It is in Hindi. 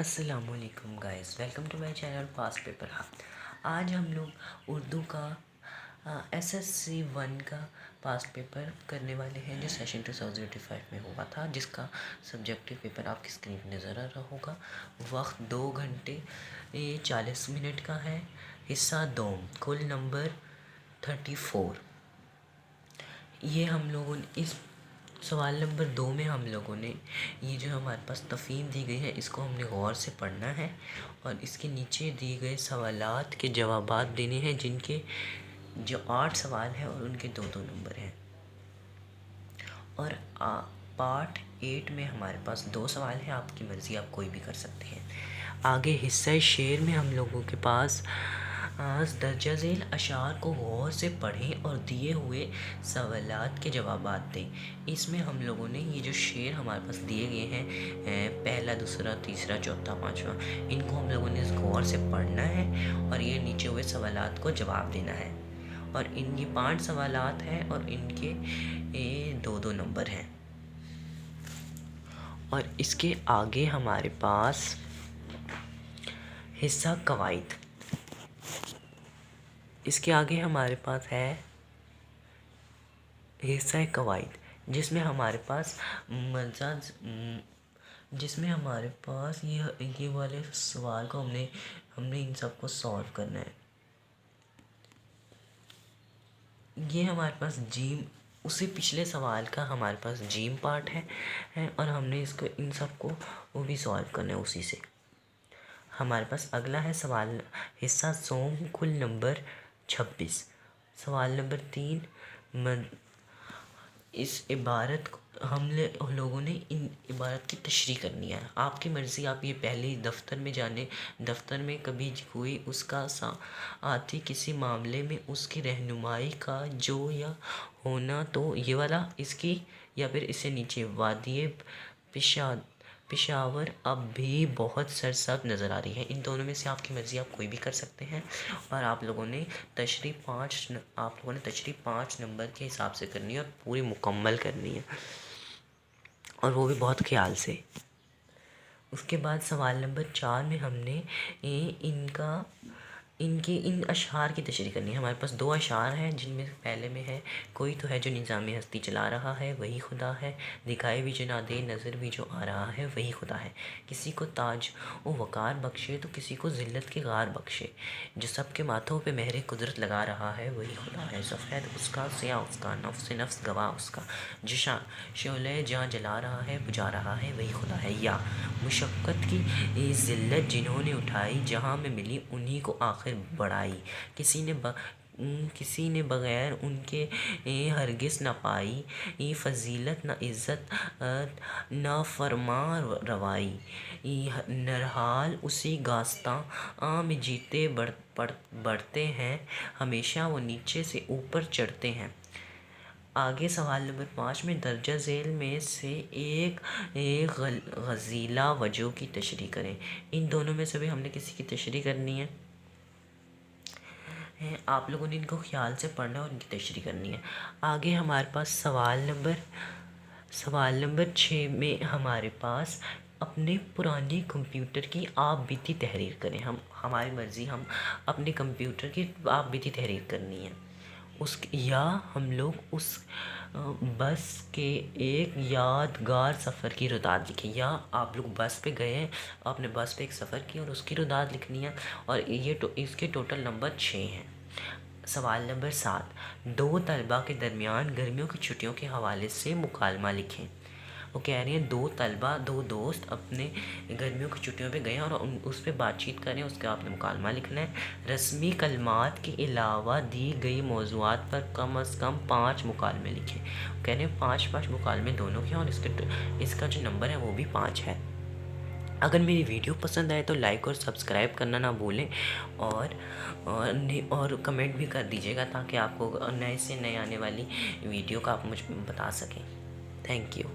अस्सलामुअलैकुम guys, welcome to my channel past paper hub. आज हम लोग उर्दू का एसएससी 1 का पास्ट पेपर करने वाले हैं जो सेशन 2085 में हुआ था, जिसका सब्जेक्टिव पेपर आपकी स्क्रीन पर नज़र आ रहा होगा। वक्त 2 घंटे 40 मिनट का है। हिस्सा 2, कुल नंबर 34। ये हम लोगों ने इस सवाल नंबर 2 में हम लोगों ने ये जो हमारे पास तफ़हीम दी गई है इसको हमने गौर से पढ़ना है और इसके नीचे दिए गए सवालात के जवाबात देने हैं, जिनके जो 8 सवाल हैं और उनके 2-2 नंबर हैं। और पार्ट 8 में हमारे पास 2 सवाल हैं, आपकी मर्ज़ी, आप कोई भी कर सकते हैं। आगे हिस्सा शेर में हम लोगों के पास दर्जा झेल अशार को गौर से पढ़ें और दिए हुए सवालात के जवाबात दें। इसमें हम लोगों ने ये जो शेर हमारे पास दिए गए हैं, पहला, दूसरा, तीसरा, चौथा, पांचवा, इनको हम लोगों ने गौर से पढ़ना है और ये नीचे हुए सवालात को जवाब देना है। और इनके 5 सवालात हैं और इनके 2-2 नंबर हैं। और इसके आगे हमारे पास हिस्सा कवायद, इसके आगे हमारे पास है हिस्सा कवायद, जिसमें हमारे पास ये वाले सवाल को हमने इन सबको सॉल्व करना है। ये हमारे पास जीम, उसी पिछले सवाल का हमारे पास जीम पार्ट है और हमने इसको इन सबको वो भी सॉल्व करना है उसी से। हमारे पास अगला है सवाल हिस्सा सोम, कुल नंबर 26। सवाल नंबर 3, इस इबारत हम लोगों ने इन इबारत की तशरीह करनी है। आपकी मर्ज़ी, आप ये पहले दफ्तर में कभी कोई उसका आती किसी मामले में उसकी रहनुमाई का जो या होना, तो ये वाला इसकी, या फिर इससे नीचे वादिये पेशावर अब भी बहुत सरसब्ज़ नज़र आ रही है। इन दोनों में से आपकी मर्ज़ी, आप कोई भी कर सकते हैं। और आप लोगों ने तशरीह 5 नंबर के हिसाब से करनी है और पूरी मुकम्मल करनी है, और वो भी बहुत ख्याल से। उसके बाद सवाल नंबर 4 में हमने इन अशआर की तशरीह करनी है। हमारे पास 2 अशआर हैं, जिनमें पहले में है, कोई तो है जो निज़ाम हस्ती चला रहा है वही खुदा है, दिखाए भी जो ना दे, नज़र भी जो आ रहा है वही खुदा है, किसी को ताज व वक़ार बख्शे तो किसी को ज़िल्लत के गार बख्शे, जो सबके माथों पे महरे कुदरत लगा रहा है वही खुदा है, सफ़ेद उसका, सियाह उसका, नफ्स गवाह उसका, जो शोले जहाँ जला रहा है बुझा रहा है वही खुदा है, या मुशक्क़त की ज़िल्लत जिन्होंने उठाई जहाँ में मिली उन्हीं को आखिर बढ़ाई, किसी ने बगैर उनके हरगिज़ न पाई, फजीलत न इज़्ज़त न फरमा रवाई, नरहाल उसी गास्तां में जीते बढ़ते हैं, हमेशा वो नीचे से ऊपर चढ़ते हैं। आगे सवाल नंबर 5 में दर्जा झेल में से एक गज़ीला वजह की तशरीह करें। इन दोनों में से भी हमने किसी की तशरीह करनी है। आप लोगों ने इनको ख्याल से पढ़ना है और इनकी तशरीह करनी है। आगे हमारे पास सवाल नंबर 6 में हमारे पास अपने पुराने कंप्यूटर की आप बीती तहरीर करें। हमारी मर्ज़ी, हम अपने कंप्यूटर की आप बीती तहरीर करनी है। या हम लोग उस बस के एक यादगार सफ़र की रुदात लिखें। या आप लोग बस पे गए हैं, आपने बस पे एक सफ़र किया और उसकी रुदात लिखनी है, और इसके टोटल नंबर 6 हैं। सवाल नंबर 7, 2 तलबा के दरमियान गर्मियों की छुट्टियों के हवाले से मुकालमा लिखें। वो कह रही हैं 2 तलबा, 2 दोस्त अपने गर्मियों की छुट्टियों पे गए हैं और उस पर बातचीत करें, उसका आपने मुकालमा लिखना है। रस्मी कलमात के अलावा दी गई मौज़ूआत पर कम अज़ कम 5 मुकालमे लिखें। कह रहे हैं 5-5 मुकालमे दोनों के, और इसका जो नंबर है वो भी 5 है। अगर मेरी वीडियो पसंद आए तो लाइक और सब्सक्राइब करना ना भूलें, और कमेंट भी कर दीजिएगा, ताकि आपको नए से नए आने वाली वीडियो का आप मुझे बता सकें। Thank you.